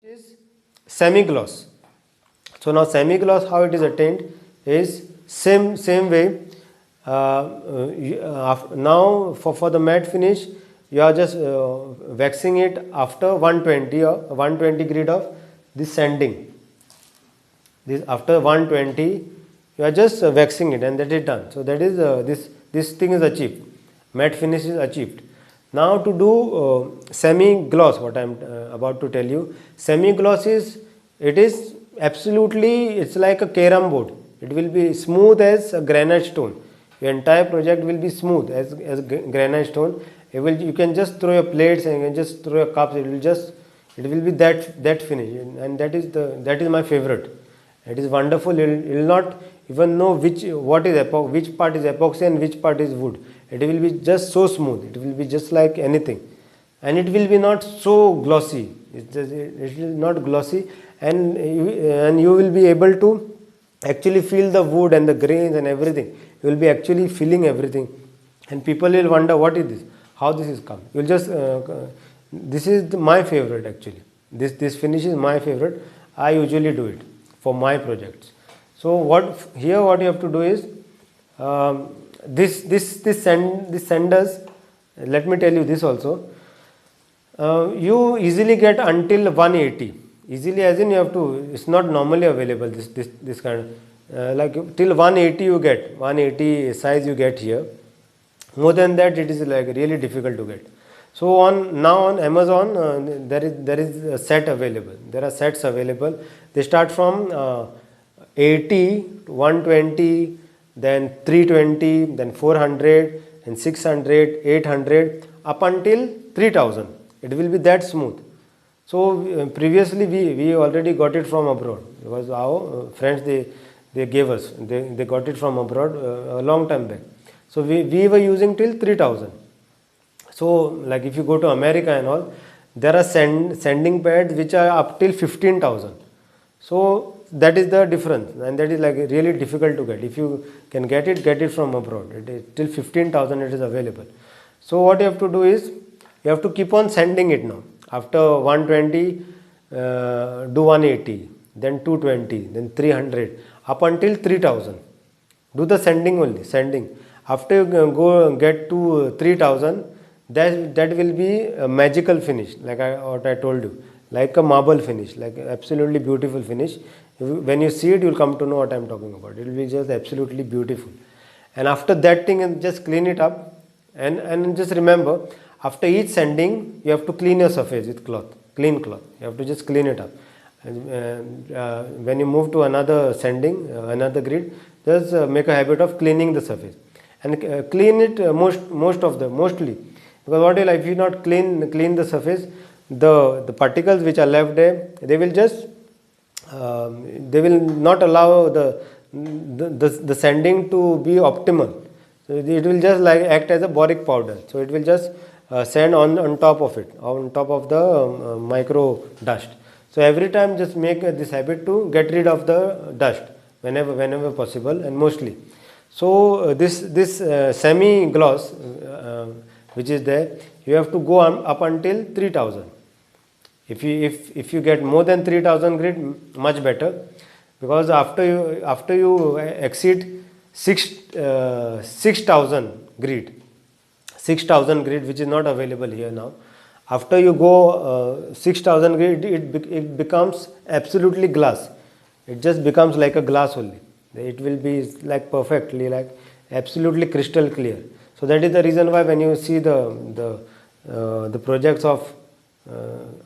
is semi-gloss. So now semi-gloss, how it is attained is same way. Now for the matte finish, you are just waxing it after 120 or 120 grit of this sanding. This after 120, you are just waxing it, and that is done. So that is this thing is achieved. Matte finish is achieved. Now to do semi-gloss, what I am about to tell you, semi-gloss is, it is absolutely, it's like a carom board. It will be smooth as a granite stone. Your entire project will be smooth as granite stone. You can just throw your plates and you can just throw your cups. It will be that finish, and that is my favorite. It is wonderful. You will not even know which part is epoxy and which part is wood. It will be just so smooth. It will be just like anything, and it will be not so glossy. It is not glossy, and you will be able to actually feel the wood and the grains and everything. You will be actually feeling everything, and people will wonder what is this, how this is come. You will just this is my favorite actually. This finish is my favorite. I usually do it for my projects. So what you have to do is this sanders. Let me tell you this also. You easily get until 180. Easily as in you have to. It's not normally available. This kind of like till 180 you get 180 size you get here. More than that it is like really difficult to get. So now on Amazon there is a set available. There are sets available. They start from 80 to 120, then 320, then 400, and 600, 800, up until 3000. It will be that smooth. So previously we already got it from abroad, because our friends they gave us, they got it from abroad a long time back. So we were using till 3000. So like if you go to America and all, there are sanding pads which are up till 15,000. So that is the difference, and that is like really difficult to get. If you can get it from abroad. It is till 15,000 it is available. So what you have to do is, you have to keep on sanding it now. After 120, do 180, then 220, then 300, up until 3000. Do the sanding only, sanding. After you go get to 3000, that will be a magical finish, like what I told you, like a marble finish, like absolutely beautiful finish. When you see it, you will come to know what I am talking about. It will be just absolutely beautiful. And after that thing, just clean it up, and just remember, after each sanding, you have to clean your surface with clean cloth. You have to just clean it up. And when you move to another sanding, another grid, just make a habit of cleaning the surface, and clean it mostly. Because what will, if you not clean the surface, the particles which are left there, they will just they will not allow the sanding to be optimal. So it will just like act as a boric powder. So it will just sand on top of it, on top of the micro dust. So every time just make this habit to get rid of the dust whenever possible, and mostly. So this semi gloss which is there, you have to go up until 3000. If you get more than 3000 grit, much better, because after you exceed 6000 grit, which is not available here now. After you go 6000 grit, it becomes absolutely glass. It just becomes like a glass only. It will be like perfectly, like absolutely crystal clear. So that is the reason why when you see the projects of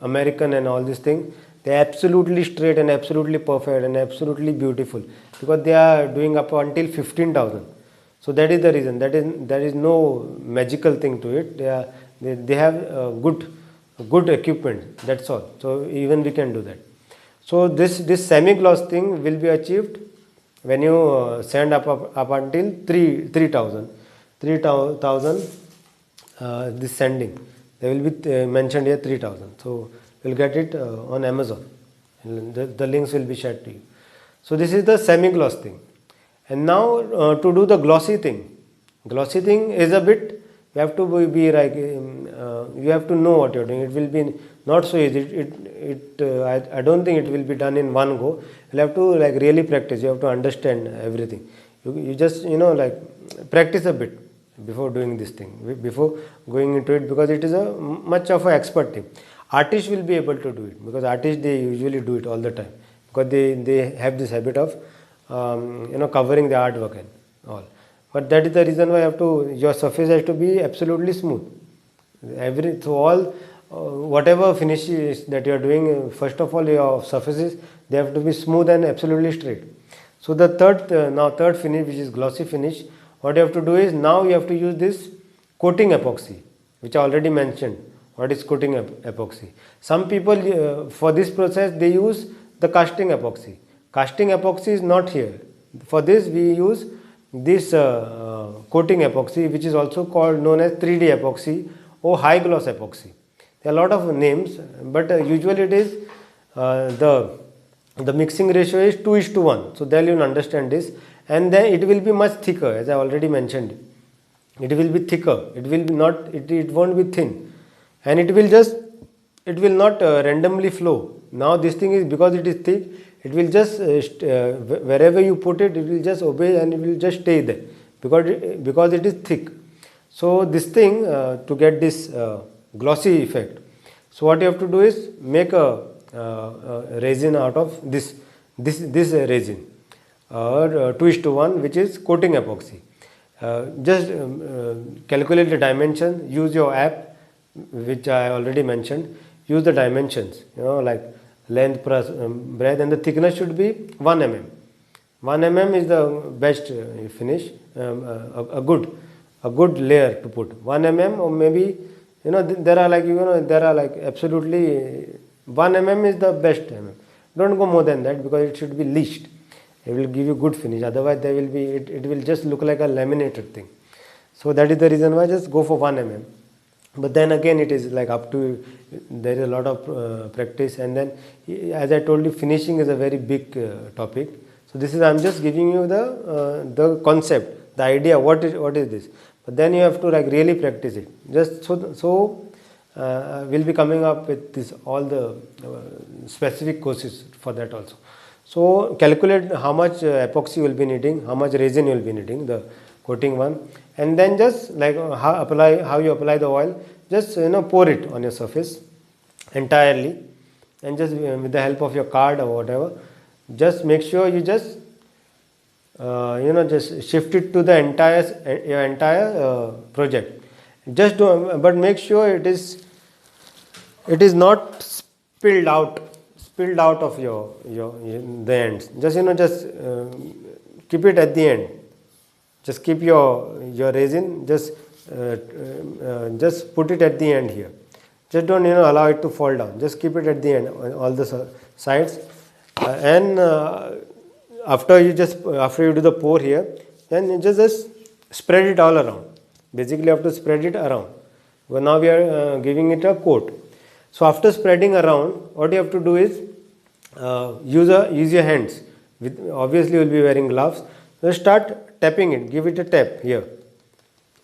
American and all these things, they are absolutely straight and absolutely perfect and absolutely beautiful, because they are doing up until 15,000. So that is the reason. There is no magical thing to it. They have good equipment. That's all. So even we can do that. So this semi-gloss thing will be achieved when you sand up until 3000. This sanding, they will be mentioned here 3000. So you will get it on Amazon, and the links will be shared to you. So this is the semi-gloss thing. And now to do the glossy thing is a bit, you You have to be like, you have to know what you're doing. It will be not so easy. I don't think it will be done in one go. You'll have to like really practice. You have to understand everything. You just, like practice a bit before doing this thing, before going into it, because it is a much of an expert thing. Artists will be able to do it, because artists, they usually do it all the time, because they have this habit of covering the artwork and all. But that is the reason why your surface has to be absolutely smooth. Whatever finishes that you are doing, first of all, your surfaces, they have to be smooth and absolutely straight. So the third finish, which is glossy finish, what you have to do is, now you have to use this coating epoxy, which I already mentioned. What is coating epoxy? Some people, for this process, they use the casting epoxy. Casting epoxy is not here. For this, we use this coating epoxy, which is also known as 3D epoxy or high gloss epoxy. There are a lot of names, but usually it is the mixing ratio is 2:1. So there you will understand this, and then it will be much thicker, as I already mentioned. It will be thicker. It will be not. It won't be thin, and it will not randomly flow. Now this thing is, because it is thick, it will just wherever you put it, it will just obey and it will just stay there, because it is thick. So this thing, to get this glossy effect, so what you have to do is make a resin out of this resin, or 2:1, which is coating epoxy. Just calculate the dimension, use your app, which I already mentioned. Use the dimensions, like length plus breadth, and the thickness should be 1 mm. 1 mm is the best finish, a good layer to put. 1 mm, or maybe there are like absolutely 1 mm is the best mm. Don't go more than that, because it should be least. It will give you good finish. Otherwise, there will be it will just look like a laminated thing. So that is the reason why just go for 1 mm. But then again, it is like up to, there is a lot of practice, and then, as I told you, finishing is a very big topic. So this is, I'm just giving you the concept, the idea, what is this. But then you have to like really practice it. Just so we'll be coming up with this, all the specific courses for that also. So calculate how much epoxy you will be needing, how much resin you will be needing, the coating one, and then just like how you apply the oil, just pour it on your surface entirely, and just with the help of your card or whatever, just make sure you just just shift it to the your entire project. Just but make sure it is not spilled out of the ends. Just keep it at the end. Just keep your resin, just put it at the end here. Just don't allow it to fall down. Just keep it at the end on all the sides, and after you do the pour here, then you just spread it all around. Basically, you have to spread it around. Well, now we are giving it a coat. So after spreading around, what you have to do is use your hands. Obviously, you will be wearing gloves. So start tapping it. Give it a tap here.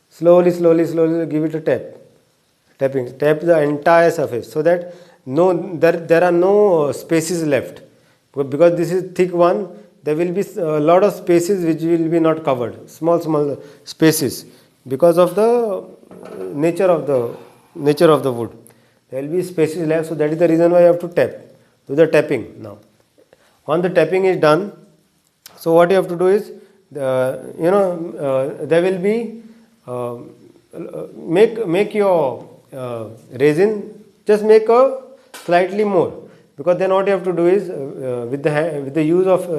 Slowly, give it a tap. Tap the entire surface, so that there are no spaces left. Because this is thick one, there will be a lot of spaces which will be not covered. Small spaces, because of the nature of the wood. There will be spaces left, so that is the reason why you have to tap. Do the tapping now. Once the tapping is done, so what you have to do is, there will be make your resin, just make a slightly more, because then what you have to do is, with the use of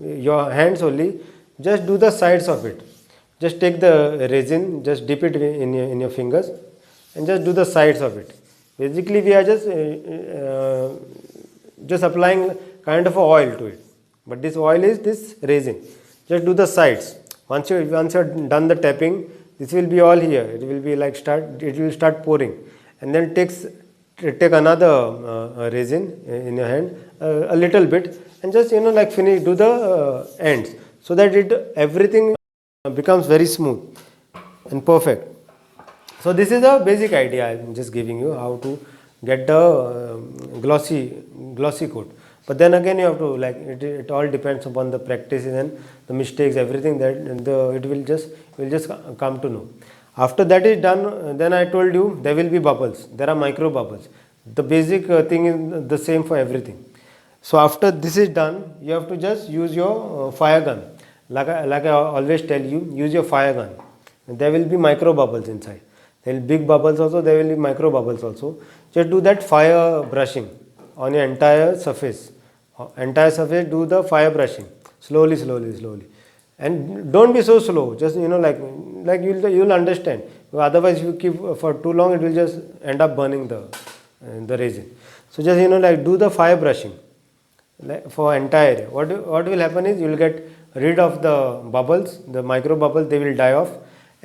your hands only, just do the sides of it. Just take the resin, just dip it in your fingers, and just do the sides of it. Basically, we are just applying kind of a oil to it, but this oil is this resin. Just do the sides. Once you have done the tapping, this will be all here. It will be like it will start pouring, and then take another resin in your hand, a little bit, and just finish, do the ends, so that everything becomes very smooth and perfect. So this is a basic idea I'm just giving you how to get the glossy coat. But then again you have to like it all depends upon the practices and the mistakes, everything that it will just come to know. After that is done, then I told you there will be bubbles. There are micro bubbles. The basic thing is the same for everything. So after this is done, you have to just use your fire gun. Like I always tell you, use your fire gun. There will be micro bubbles inside. There will be big bubbles also, there will be micro bubbles also. Just do that fire brushing on your entire surface. Entire surface, do the fire brushing. Slowly, slowly, slowly. And don't be so slow. Just, like you'll understand. Otherwise, if you keep for too long, it will just end up burning the resin. So just, like do the fire brushing for entire area. What will happen is you will get rid of the bubbles, the micro bubbles, they will die off.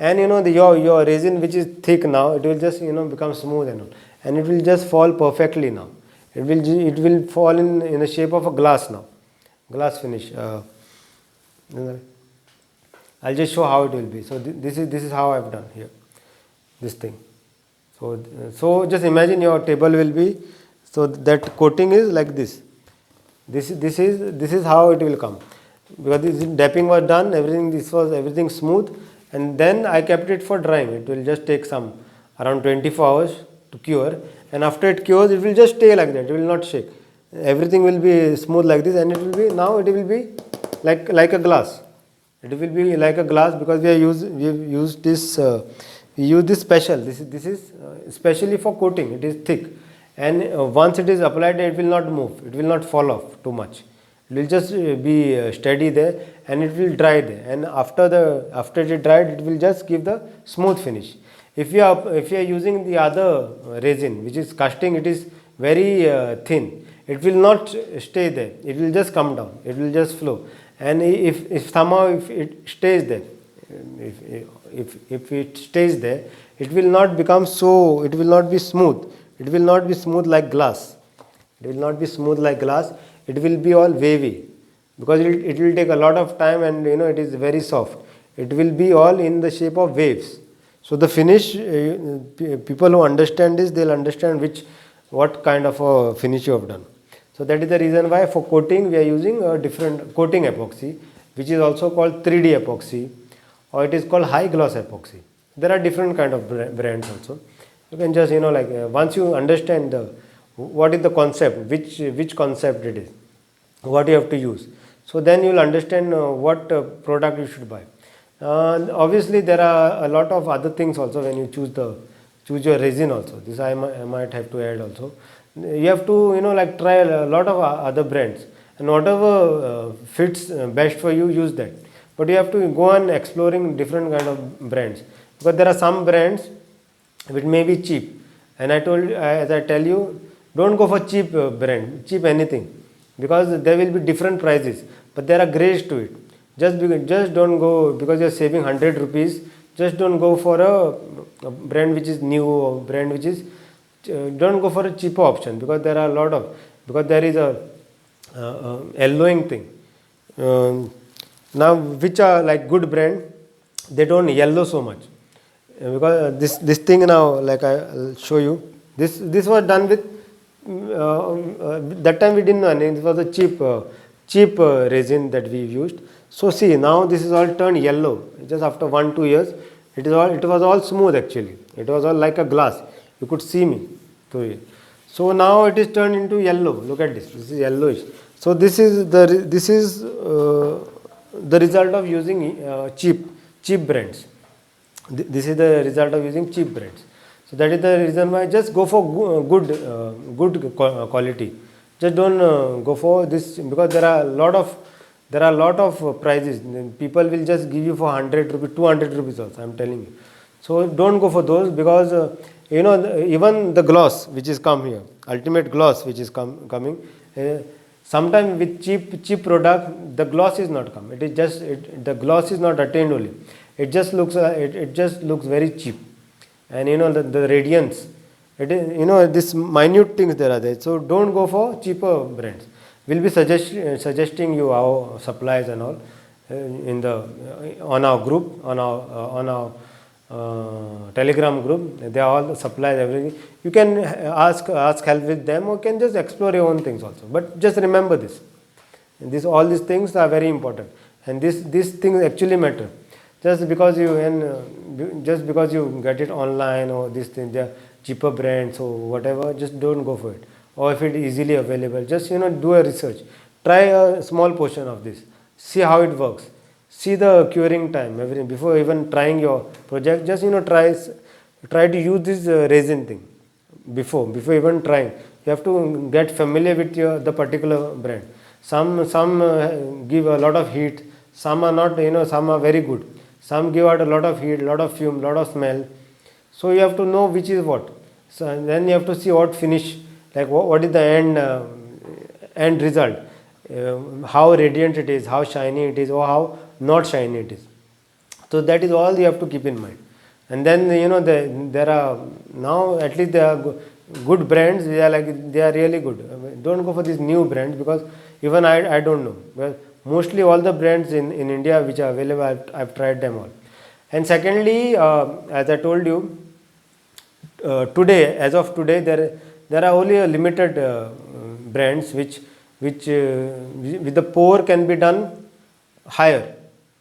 And your resin which is thick now, it will just become smooth and all, and it will just fall perfectly now. It will fall in the shape of a glass now, glass finish. I'll just show how it will be. So this is how I've done here, this thing. So just imagine your table will be, so that coating is like this. This is how it will come, because this dapping was done, everything smooth, and then I kept it for drying. It will just take around 24 hours to cure, and after it cures, it will just stay like that. It will not shake. Everything will be smooth like this, and it will be like a glass. It will be like a glass because we use this special. This is specially for coating. It is thick, and once it is applied, it will not move. It will not fall off too much. It will just be steady there, and it will dry there. And after it is dried, it will just give the smooth finish. If you are using the other resin, which is casting, it is very thin. It will not stay there. It will just come down. It will just flow. And if somehow it stays there, if it stays there, it will not become so. It will not be smooth. It will not be smooth like glass. It will not be smooth like glass. It will be all wavy, because it will take a lot of time, and it is very soft. It will be all in the shape of waves. So the finish, people who understand this, they'll understand what kind of a finish you have done. So that is the reason why for coating we are using a different coating epoxy, which is also called 3D epoxy, or it is called high gloss epoxy. There are different kind of brands also. You can just once you understand what is the concept, which concept it is, what you have to use, so then you will understand what product you should buy. Obviously there are a lot of other things also when you choose your resin also. This I might have to add also. You have to try a lot of other brands, and whatever fits best for you, use that. But you have to go on exploring different kind of brands, because there are some brands which may be cheap, and as I tell you, don't go for cheap cheap anything, because there will be different prices, but there are grades to it. Just don't go because you're saving 100 rupees. Just don't go for a brand which is new, or brand which is don't go for a cheaper option, because there are because there is a yellowing thing. Now which are like good brand, they don't yellow so much, because this thing now, like I'll show you, this was done with that time we didn't know, it was a cheap resin that we used. So see, now this is all turned yellow just after 1-2 years. It was all smooth actually. It was all like a glass. You could see me through it. So now it is turned into yellow. Look at this. This is yellowish. So this is the result of using cheap brands. This is the result of using cheap brands. So that is the reason why just go for good quality. Just don't go for this, because there are a lot of prices. People will just give you for 100 rupees, 200 rupees also, I am telling you. So don't go for those, because even the gloss which is come here, ultimate gloss which is coming, sometimes with cheap product the gloss is not come. It is just the gloss is not attained only. It just looks very cheap, and the radiance. It is this minute things there are there. So don't go for cheaper brands. We'll be suggesting you our supplies and all on our group, on our Telegram group. They all supply everything. You can ask help with them, or can just explore your own things also. But just remember this. And all these things are very important, and these things actually matter. Just because you get it online, or these things, they are cheaper brands or whatever, just don't go for it. Or if it is easily available, just do a research. Try a small portion of this. See how it works. See the curing time, everything before even trying your project. Just try to use this resin thing before even trying. You have to get familiar with the particular brand. Some give a lot of heat. Some are not. Some are very good. Some give out a lot of heat, lot of fume, lot of smell. So you have to know which is what. So then you have to see what finish, like what is the end result, how radiant it is, how shiny it is, or how not shiny it is. So that is all you have to keep in mind. And then there are now, at least there are good brands. They are really good. Don't go for these new brands, because even I don't know. Well, mostly all the brands in India which are available, I've tried them all. And secondly, as I told you, as of today, there are only a limited brands which with the pour can be done higher.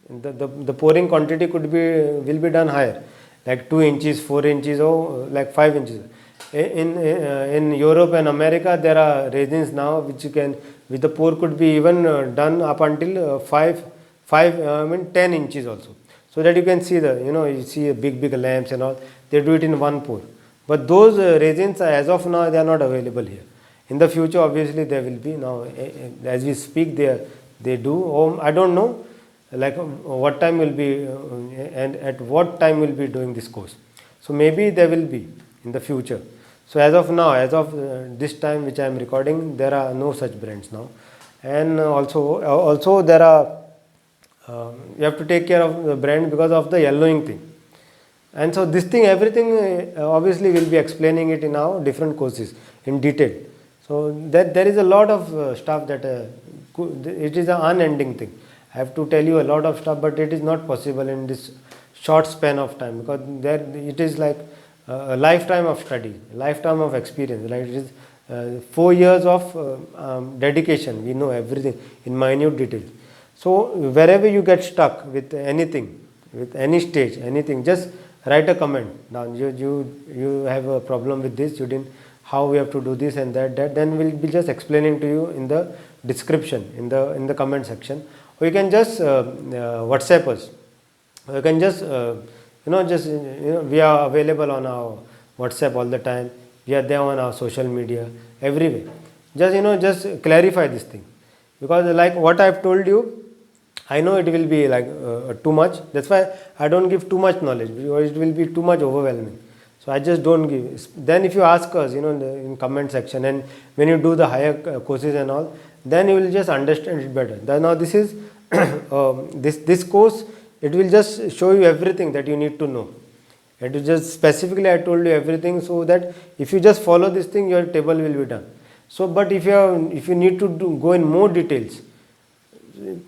The pouring quantity will be done higher, like 2 inches, 4 inches, or like 5 inches. In Europe and America, there are resins now which with the pour could be even done up until 10 inches also. So that you can see you see big lamps and all. They do it in one pour. But those resins, as of now, they are not available here. In the future, obviously, there will be. Now, as we speak, they do. I don't know, like what time will be and at what time will be doing this course. So maybe there will be in the future. So as of now, as of this time which I am recording, there are no such brands now. And also there are you have to take care of the brand because of the yellowing thing. And so this thing, everything obviously we'll be explaining it in our different courses in detail. So that there is a lot of stuff that it is an unending thing. I have to tell you a lot of stuff, but it is not possible in this short span of time, because it is like a lifetime of study, a lifetime of experience. Like it is 4 years of dedication. We know everything in minute detail. So wherever you get stuck with anything, with any stage, anything, just write a comment down. You have a problem with this, how we have to do this and that, then we'll be just explaining to you in the description, in the comment section. Or you can just WhatsApp us. Or you can just we are available on our WhatsApp all the time. We are there on our social media, everywhere. Just clarify this thing, because like what I've told you, I know it will be like too much. That's why I don't give too much knowledge, because it will be too much overwhelming. So I just don't give. Then if you ask us, in comment section, and when you do the higher courses and all, then you will just understand it better. Now this is this course. It will just show you everything that you need to know. It is just specifically I told you everything, so that if you just follow this thing, your table will be done. So, but if you need to go in more details,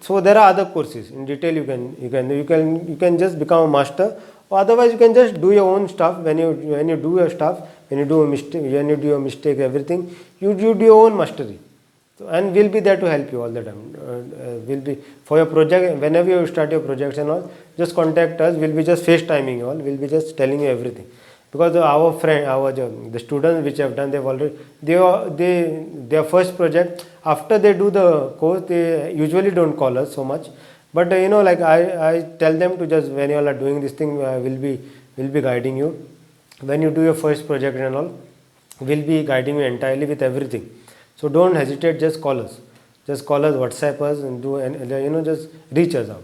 so there are other courses in detail. You can just become a master, or otherwise you can just do your own stuff. When you do your stuff, when you do a mistake, everything you do your own mastery. So, and we'll be there to help you all the time. We'll be for your project. Whenever you start your projects and all, just contact us. We'll be just FaceTiming you all. We'll be just telling you everything. Because the students which have done, they've already their first project, after they do the course, they usually don't call us so much. But like I tell them to just, when you all are doing this thing, we'll be guiding you. When you do your first project and all, we'll be guiding you entirely with everything. So don't hesitate, just call us. Just call us, WhatsApp us, and just reach us out.